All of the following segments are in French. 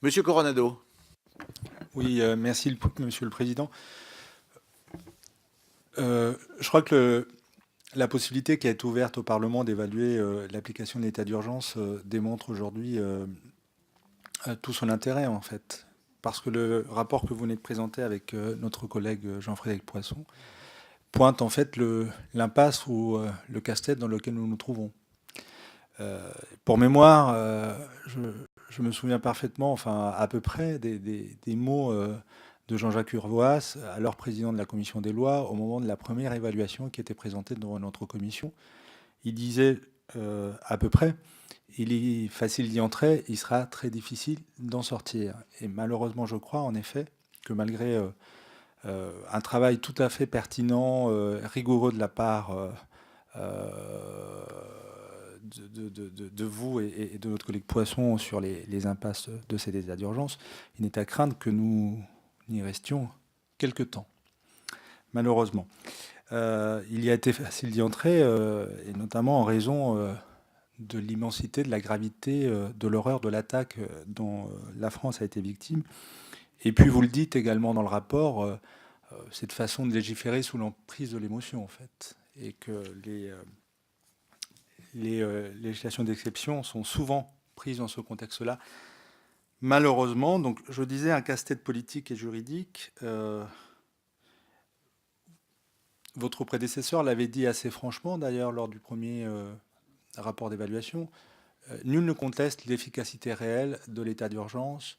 Monsieur Coronado. Oui, merci Monsieur le Président. Je crois que la possibilité qui a été ouverte au Parlement d'évaluer l'application de l'état d'urgence démontre aujourd'hui tout son intérêt en fait. Parce que le rapport que vous venez de présenter avec notre collègue Jean-Frédéric Poisson pointe en fait l'impasse ou le casse-tête dans lequel nous nous trouvons. Pour mémoire, je me souviens parfaitement, enfin à peu près, des mots de Jean-Jacques Urvoas, alors président de la commission des lois, au moment de la première évaluation qui était présentée devant notre commission. Il disait à peu près, il est facile d'y entrer, il sera très difficile d'en sortir. Et malheureusement, je crois en effet que malgré un travail tout à fait pertinent, rigoureux de la part euh, de vous et de notre collègue Poisson sur les impasses de ces états d'urgence, il n'est à craindre que nous n'y restions quelque temps, malheureusement. Il y a été facile d'y entrer, et notamment en raison de l'immensité, de la gravité, de l'horreur de l'attaque dont la France a été victime. Et puis vous le dites également dans le rapport, cette façon de légiférer sous l'emprise de l'émotion, en fait. Et que les législations d'exception sont souvent prises dans ce contexte-là. Malheureusement, donc je disais un casse-tête politique et juridique. Votre prédécesseur l'avait dit assez franchement, d'ailleurs, lors du premier rapport d'évaluation. Nul ne conteste l'efficacité réelle de l'état d'urgence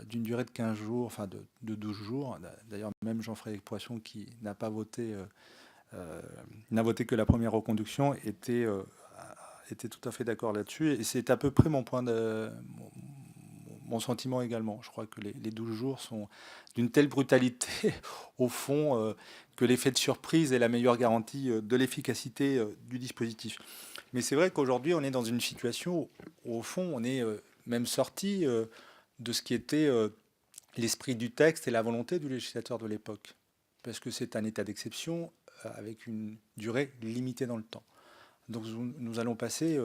d'une durée de 15 jours, enfin de 12 jours. D'ailleurs, même Jean-Frédéric Poisson, qui n'a pas voté, n'a voté que la première reconduction, était tout à fait d'accord là-dessus. Et c'est à peu près mon sentiment également. Je crois que les 12 jours sont d'une telle brutalité, au fond, que l'effet de surprise est la meilleure garantie de l'efficacité du dispositif. Mais c'est vrai qu'aujourd'hui, on est dans une situation où, au fond, on est même sorti de ce qui était l'esprit du texte et la volonté du législateur de l'époque. Parce que c'est un état d'exception avec une durée limitée dans le temps. Donc nous allons passer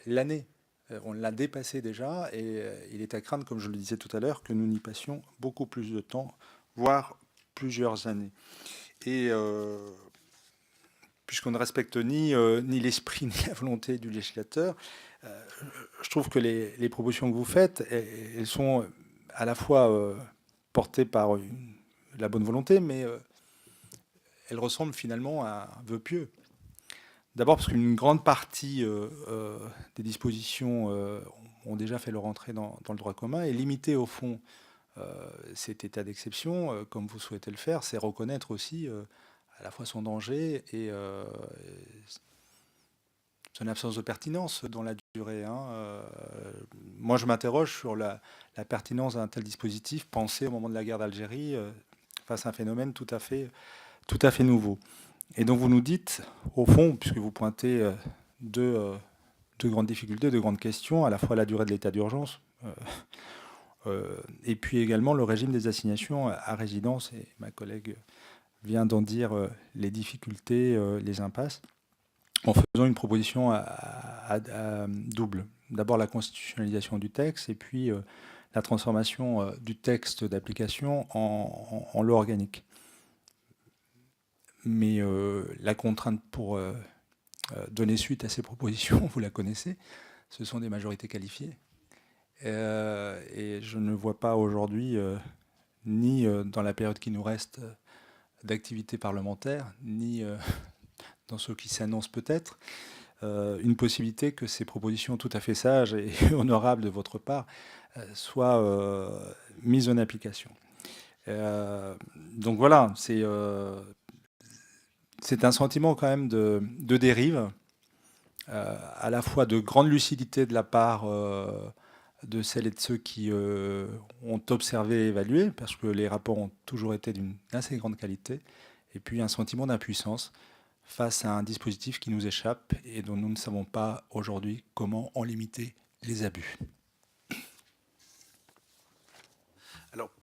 l'année. On l'a dépassé déjà et il est à craindre, comme je le disais tout à l'heure, que nous n'y passions beaucoup plus de temps, voire plusieurs années. Et puisqu'on ne respecte ni l'esprit ni la volonté du législateur, euh, je trouve que les propositions que vous faites, elles sont à la fois portées par la bonne volonté, mais elles ressemblent finalement à un vœu pieux. D'abord parce qu'une grande partie des dispositions ont déjà fait leur entrée dans le droit commun et limiter au fond cet état d'exception, comme vous souhaitez le faire, c'est reconnaître aussi à la fois son danger et son absence de pertinence dans la durée. Moi, je m'interroge sur la pertinence d'un tel dispositif pensé au moment de la guerre d'Algérie face à un phénomène tout à fait nouveau. Et donc vous nous dites, au fond, puisque vous pointez deux grandes difficultés, deux grandes questions, à la fois la durée de l'état d'urgence, et puis également le régime des assignations à résidence, et ma collègue vient d'en dire les difficultés, les impasses, en faisant une proposition à double. D'abord la constitutionnalisation du texte, et puis la transformation du texte d'application en loi organique. Mais la contrainte pour donner suite à ces propositions, vous la connaissez, ce sont des majorités qualifiées. Et je ne vois pas aujourd'hui, ni dans la période qui nous reste d'activité parlementaire, ni dans ce qui s'annonce peut-être, une possibilité que ces propositions tout à fait sages et honorables de votre part soient mises en application. Donc voilà, c'est un sentiment quand même de dérive, à la fois de grande lucidité de la part de celles et de ceux qui ont observé et évalué, parce que les rapports ont toujours été d'une assez grande qualité, et puis un sentiment d'impuissance face à un dispositif qui nous échappe et dont nous ne savons pas aujourd'hui comment en limiter les abus. Alors,